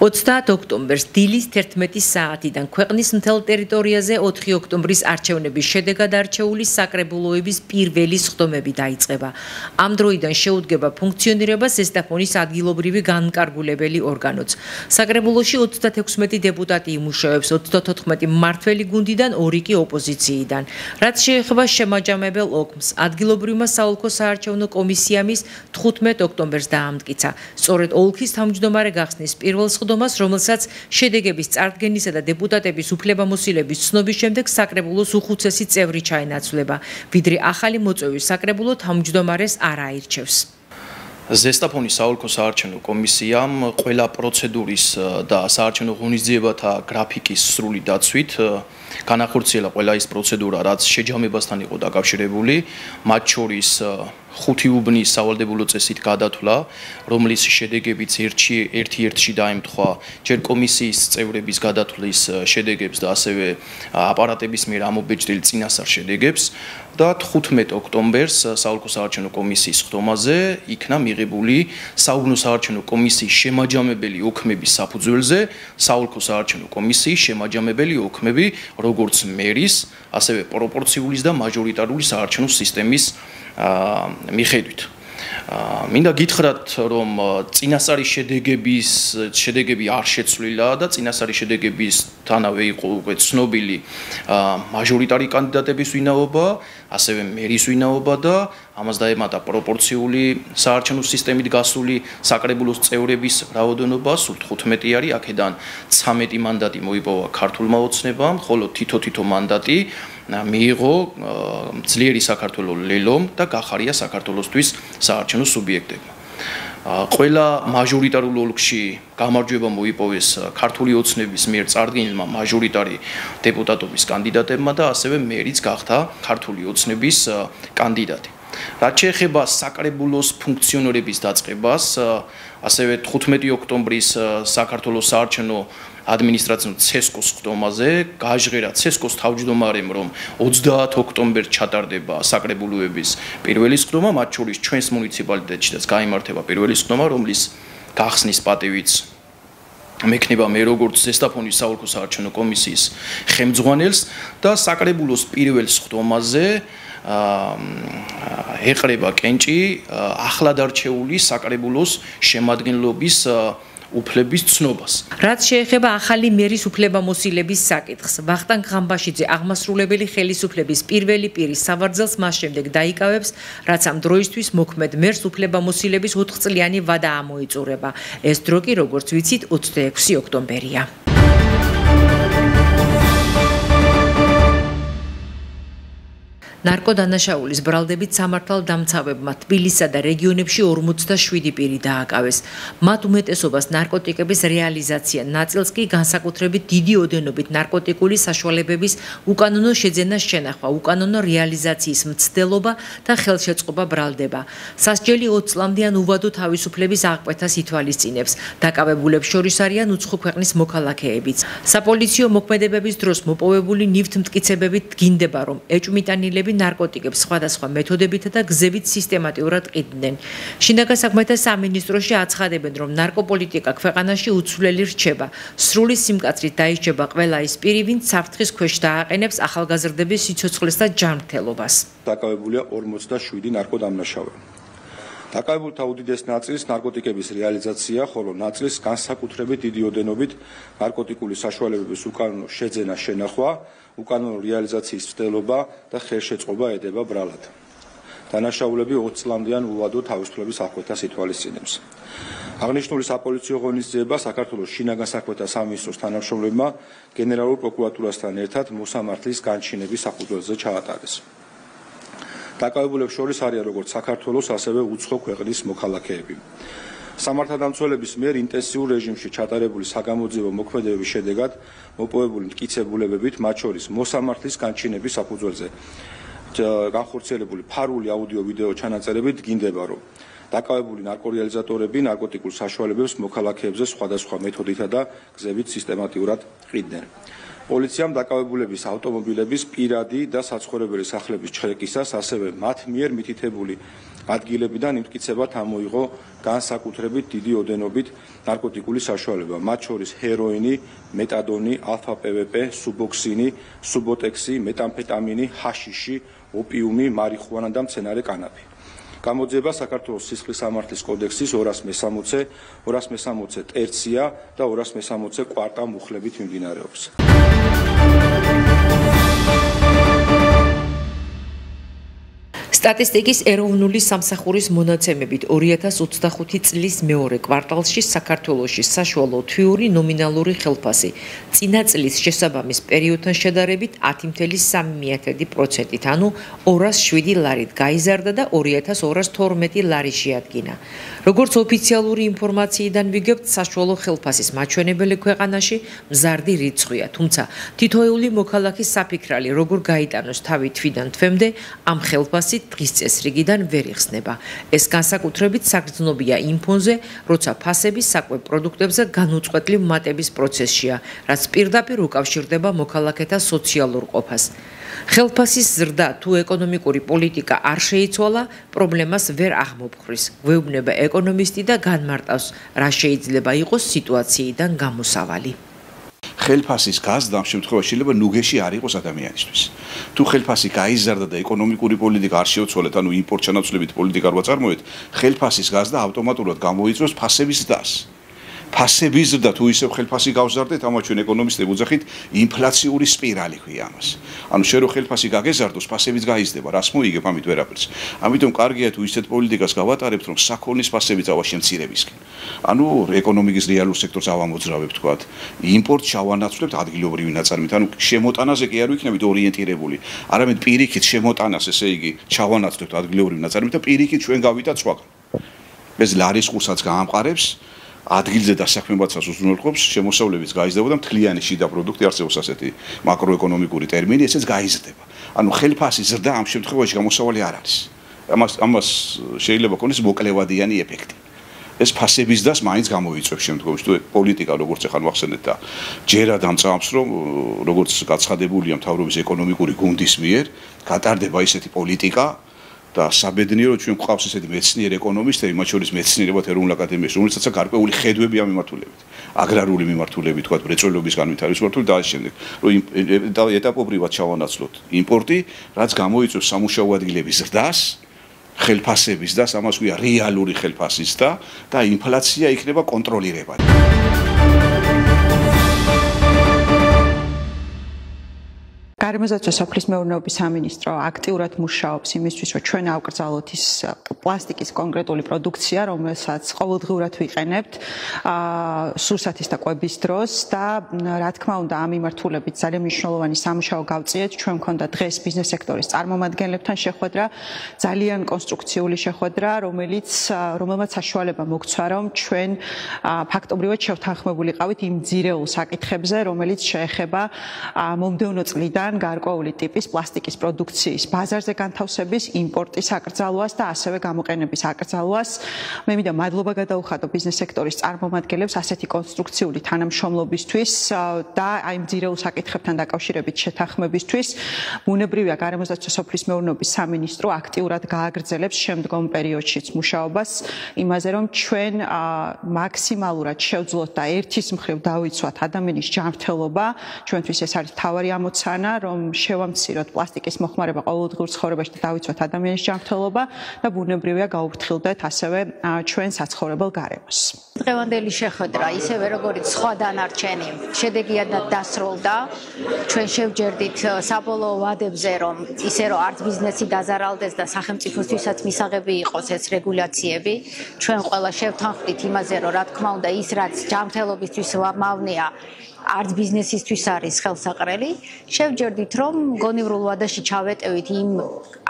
30 ოქტომბერს დილის 11 საათიდან ქვეყნის მთელ ტერიტორიაზე 4 ოქტომბრის არჩევნების შედეგად არჩეული საკრებულოების პირველი სხდომები დაიწყება. Ამ დროიდან შეუდგება ფუნქციონირებას ზესტაფონის ადგილობრივი განკარგულებელი ორგანოც. საკრებულოში 36 დეპუტატი იმუშავებს 34 მმართველი გუნდიდან 2 კი ოპოზიციიდან. რაც შეეხება შემაჯამებელ ოკმს, ადგილობრივმა საოლქო საარჩევნო კომისიამ 15 ოქტომბერს დაამტკიცა. სწორედ ოლქის თავმჯდომარე გახსნის პირველ სხდომას, რომელსაც შედეგების წარდგენისა და დეპუტატების უფლებამოსილების ცნობის შემდეგ საკრებულოს უხუცესი წევრი ჩაენაცვლება, ვიდრე ახალი მოწვევის საკრებულო თავმჯდომარეს არ აირჩევს. ზესტაფონის საოლქო საარჩევნო კომისიამ ყველა პროცედურის და საარჩევნო ღონისძიებათა გრაფიკის სრული დაცვით განახორციელა ყველა ის პროცედურა, რაც შეჯამებასთან იყო დაკავშირებული, მათ შორის 5 უბნის სავალდებულო წესით გადათვლა, რომლის შედეგებიც ერთ-ერთში დაემთხვა ჯერ კომისიის წევრების გადათვლის შედეგებს და ასევე აპარატების მიერ ამობეჭდილ წინასწარ შედეგებს და 15 ოქტომბერს საოლქო საარჩევნო კომისიის სხდომაზე იქნა მიღებული საუბნო საარჩევნო კომისიის შემაჯამებელი ოქმების საფუძველზე საოლქო საარჩევნო კომისიის შემაჯამებელი ოქმები, როგორც მერის, ასევე პროპორციულის და მაჟორიტარული საარჩევნო სისტემის მიხედვით. მინდა გითხრათ, რომ წინასწარი შედეგები არ შეცვლილა და წინასწარი შედეგებისთანავე იყო უკვე ცნობილი მაჟორიტარი კანდიდატების ვინაობა, ასევე მერის ვინაობა და ამას დაემატა პროპორციული საარჩევნო სისტემით გასული საკრებულოს წევრების რაოდენობა, სულ 15 არის, აქედან 13 მანდატი მოიპოვა ქართულმა ოცნებამ, ხოლო თითო მანდატი მიიღო ძლიერი საქართველოს ლელომ და გახარია საქართველოსთვის საარჩევნო სუბიექტებმა. ყველა მაჟორიტარულ ოლქში გამარჯვება მოიპოვეს ქართული ოცნების მიერ წარდგენილმა მაჟორიტარი დეპუტატობის კანდიდატებმა და ასევე მერიც გახდა ქართული ოცნების კანდიდატი. რაც შეეხება საკრებულოს ფუნქციონირების დაწყებას, ასევე 15 ოქტომბრის საქართველოს საარჩევნო ადმინისტრაციულ ცესკოს სხდომაზე გაჟღერა ცესკოს თავმჯდომარემ, რომ 30 ოქტომბერს ჩატარდება საკრებულოების პირველი სხდომა, მათ შორის ჩვენს მუნიციპალიტეტშიც გაიმართება პირველი სხდომა, რომლის გახსნის პატივიც მექნება მე როგორც ზესტაფონის საოლქო საარჩევნო კომისიის ხელმძღვანელს და საკრებულოს პირველ სხდომაზე ეყრება კენჭი ახლად არჩეული საკრებულოს შემადგენლობის უფლების ცნობას. რაც შეეხება ახალი მერის უფლებამოსილების საკითხს, ვახტანგ ღამბაშიძე აღმასრულებელი ხელისუფლების პირველი პირის საბრძელს მას შემდეგ დაიკავებს, რაც ამ დროისთვის მოქმედ მერს უფლებამოსილების 4 წლიანი ვადა ამოიწურება. ეს დრო კი, როგორც ვიცით, 26 ოქტომბერია. ნარკოდანაშაულის ბრალდებით სამართალდამცავებმა თბილისსა და რეგიონებში 47 პირი დააკავეს. მათ უმეტესობას ნარკოტიკების რეალიზაცია, ნაწილს კი განსაკუთრებით დიდი ოდენობით ნარკოტიკული საშუალებების უკანონო შეძენას შენახვა, უკანონო რეალიზაციის მცდელობა და ხელშეწყობა ბრალდება. სასჯელი 20 წლამდე უვადო თავისუფლების აღკვეთას ითვალისწინებს. დაკავებულებს შორის არიან უცხო ქვეყნის მოქალაქეებიც. საპოლიციო მოქმედებების დროს მოპოვებული ნივთმტკიცებებით დგინდება, რომ ეჭვმიტანილები ნარკოტიკებს სხვადასხვა მეთოდებითა და გზებით სისტემატიურად ყიდდნენ. შინაგან საქმეთა სამინისტროში აცხადებენ, რომ ნარკოპოლიტიკა ქვეყანაში უცვლელი რჩება. სრული სიმკაცრით დაიჭება ყველა ის პირი, ვინც საფრთხის ქვეშ დააყენებს ახალგაზრდების სიცოცხლეს და ჯანმრთელობას. დაკავებულია 47 ნარკოდამნაშავე. დაკავებულთა უდიდეს ნაწილს ნარკოტიკების რეალიზაცია, ხოლო ნაწილს განსაკუთრებით დიდი ოდენობით ნარკოტიკული საშუალებების უკანონო შეძენა შენახვა, უკანონო რეალიზაციის მცდელობა და ხელშეწყობა ედება ბრალად. დანაშაულები 20 წლამდიან უვადო თავისუფლების აღკვეთას ითვალისწინებს. აღნიშნული საპოლიციო ღონისძიება საქართველოს შინაგან საქმეთა სამინისტროს თანამშრომლებმა გენერალურ პროკურატურასთან ერთად მოსამართლის განჩინების საფუძველზე ჩაატარეს. დაკავებულებს შორის არიან როგორც საქართველოს, ასევე უცხო ქვეყნის მოქალაქეები. სამართალდამცველების მიერ ინტენსიურ რეჟიმში ჩატარებული საგამოძიებო მოქმედებების შედეგად მოპოვებული მტკიცებულებებით, მათ შორის მოსამართლის განჩინების საფუძველზე განხორციელებული ფარული აუდიო-ვიდეო ჩანაწერებით დგინდება, რომ დაკავებული ნარკორეალიზატორები ნარკოტიკულ საშუალებებს მოქალაქეებზე სხვადასხვა მეთოდითა და გზებით სისტემატიურად ყიდდნენ. პოლიციამ დაკავებულების ავტომობილების პირადი და საცხოვრებელი სახლების ჩრეკისას, ასევე მათ მიერ მითითებული ადგილებიდან იმტკიცებად ამოიღო განსაკუთრებით დიდი ოდენობით ნარკოტიკული საშუალება, მათ შორის ჰეროინი, მეტადონი, ალფა-პვპ, სუბოქსინი, სუბოტექსი, მეტამფეტამინი, ჰაშიში, ოპიუმი, მარიხუანა და მცენარე კანაფი. გამოძიება საქართველოს სისხლის სამართლის კოდექსის 260, 260 ტერცია და 260 კვარტა მუხლებით მიმდინარეობს. სტატისტიკის ეროვნული სამსახურის მონაცემებით 2025 წლის მეორე კვარტალში საქართველოში საშუალო თვიური ნომინალური ხელფასი წინა წლის შესაბამის პერიოდთან შედარებით 10.3%-ით, ანუ 207 ლარით გაიზარდა და 2212 ლარი შეადგინა. როგორც ოფიციალური ინფორმაციიდან ვიგებთ, საშუალო ხელფასის მაჩვენებელი ქვეყანაში მზარდი რიცხვია, თუმცა თითოეული მოქალაქის საფიქრალი როგორ გაიტანოს თავი თვიდან თვემდე ამ ხელფასით დღის წესრიგიდან ვერ იხსნება. ეს განსაკუთრებით საგრძნობია იმ ფონზე, როცა ფასები საკვებ პროდუქტებზე განუწყვეტლივ მატების პროცესშია, რაც პირდაპირ უკავშირდება მოქალაქეთა სოციალურ ყოფას. ხელფასის ზრდა თუ ეკონომიკური პოლიტიკა არ შეიცვალა, პრობლემას ვერ აღმოფხვრის. გვეუბნება ეკონომისტი და განმარტავს, რა შეიძლება იყოს სიტუაციიდან გამოსავალი. ხელფასის გაზრდა ამ შემთხვევაში შეიძლება ნუგეში არ იყოს ადამიანისთვის. თუ ხელფასი გაიზარდა და ეკონომიკური პოლიტიკა არ შეუცვალეთ, ანუ იმპორტ-ჩანაცვლებით პოლიტიკა არ ვაწარმოეთ, ხელფასის გაზრდა ავტომატურად გამოიწვევს ფასების ზრდას. ფასების ზრდა თუ ისევ ხელფასი გავზარდეთ, ამას ჩვენ ეკონომისტები ვუძახით ინფლაციური სპირალი ქვია ამას. ანუ შენ რო ხელფასი გაგეზარდოს, ფასებიც გაიზრდება, რას მოიგებ ამით ვერაფერს. ამიტომ კარგია თუ ისეთ პოლიტიკას გავატარებთ, რომ საქონლის ფასები წავა შემცირებისკენ. ანუ ეკონომიკის რეალურ სექტორს ავამოძრავებთ, თქვათ, იმპორტს ჩავანაცვლებთ ადგილობრივი ნაწარმით, ანუ შემოტანაზე კი არ ვიქნებით ორიენტირებული, არამედ პირიქით შემოტანას, ესე იგი, ჩავანაცვლებთ ადგილობრივი ნაწარმით და პირიქით ჩვენ გავიდათ სხვაგან. ეს ლარის ყურსაც გაამყარებს, ადგილზე დასაქმებაცას უზრუნველყოფს, შემოსავლებიც გაიზრდება და მთლიანი შიდა პროდუქტი არსებობს ასეთი მაკროეკონომიკური ტერმინი, ესეც გაიზრდება. ანუ ხელფასის ზრდა ამ შემთხვევაში გამოსავალი არ არის. ამას შეიძლება ქონდეს მოკლევადიანი ეფექტი. ეს ფასების ზრდას მაინც გამოიწვევს შემთხვევაში, თუ პოლიტიკა როგორც ახლა ვახსენეთ და ჯერად ამწამს, რომ როგორც გაცხადებულია მთავრობის ეკონომიკური გუნდის მიერ, გატარდება ისეთი პოლიტიკა და საბედნიეროდ ჩვენ გვყავს ესეთი მეცნიერ ეკონომისტები, მათ შორის მეცნიერებად ეროვნულ აკადემიაში, რომელსაც აქვს გარკვეული ხედვები ამ მიმართულებით. აგრარული მიმართულებით, თქვა, მრეწველობის განვითარების მიმართულებით და ამ შემდეგ, რომ ეტაპობრივად ჩავანაცვლოთ იმპორტი, რაც გამოიწვევს სამუშაო ადგილების ზრდას, ხელფასების და ამას ქვია რეალური ხელფასის და ინფლაცია იქნება კონტროლირებადი. გარემოსდაცვა სოფლის მეურნეობის სამინისტრო აქტიურად მუშაობს იმისთვის, რომ ჩვენ ავკრძალოთ ის პლასტიკის კონკრეტული პროდუქცია, რომელსაც ყოველდღიურად ვიყენებთ სურსათის და კვების დროს და რა თქმა უნდა ამ მიმართულებით ძალიან მნიშვნელოვანი სამუშაო გავწიეთ. ჩვენ მქონდა დღეს ბიზნეს სექტორის წარმომადგენლებთან შეხვედრა, ძალიან კონსტრუქციული შეხვედრა, რომელმაც საშუალება მოგცვა, რომ ჩვენ ფაქტობრივად შევთანხმებულიყავით იმ ძირეულ საკითხებზე, რომელიც შეეხება მომდევნო წლიდან გარკვეული ტიპის პლასტიკის პროდუქციის ბაზარზე განთავსების, იმპორტის აკრძალვას და ასევე გამოყენების აკრძალვას. მე მინდა მადლობა გადაუხადო ბიზნეს სექტორის წარმომადგენლებს ასეთი კონსტრუქციული თანამშრომლობისთვის და აი ამ ძირეულ საკითხებთან დაკავშირებით შეთანხმებისთვის. ბუნებრივია, გარემოსდაცვა სოფლის მეურნეობის სამინისტრო აქტიურად გააგრძელებს შემდგომ პერიოდშიც მუშაობას იმაზე, რომ ჩვენ მაქსიმალურად შევძლოთ და ერთის მხრივ დავიცვათ ადამიანის ჯანმრთელობა. ჩვენთვის ეს არის მთავარი ამოცანა, რომ შევამციროთ პლასტიკის მოხმარება ყოველდღიურ ცხოვრებაში და დავიცვათ ადამიანის ჯანმრთელობა და ბუნებრივია გაუფრთხილდეთ ასევე ჩვენ საცხოვრებელ გარემოს. დღევანდელი შეხვედრა, ისევე როგორც სხვა დანარჩენი, შედეგიანად დასრულდა. ჩვენ შევჯერდით საბოლოო ვადებზე, რომ ისე რომ არც ბიზნესი დაზარალდეს და სახელმწიფოსთვისაც მისაღები იყოს ეს რეგულაციები. ჩვენ ყველა შევთანხმდით იმაზე, რომ რა თქმა უნდა ის რაც ჯანმრთელობისთვის მავნეა, არც ბიზნესისთვის არის ხელსაყრელი. შევჯერდით, რომ გონივრულ ვადაში ჩავეტევით იმ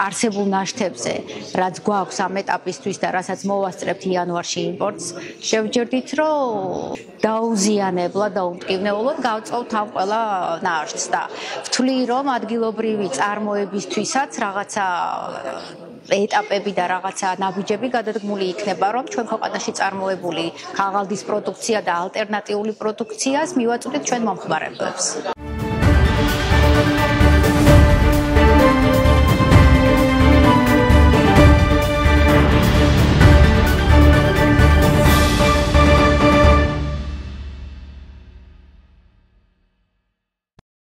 არსებულ ნაშთებზე, რაც გვაქვს ამ ეტაპისთვის და რასაც მოვასწრებთ იანვარში იმპორტს. შევჯერდით, რომ დაუზიანებლად და უმტკივნეულად გავწოვთ ამ ყველა ნაშთს და ვთვლი, რომ ადგილობრივი წარმოებისთვისაც რაღაცა ეტაპები და რაღაცა ნაბიჯები გადადგმული იქნება, რომ ჩვენ ქვეყანაში წარმოებული ქაღალდის პროდუქცია და ალტერნატიული პროდუქციას მივაწვდით ჩვენ მომხმარებლებს.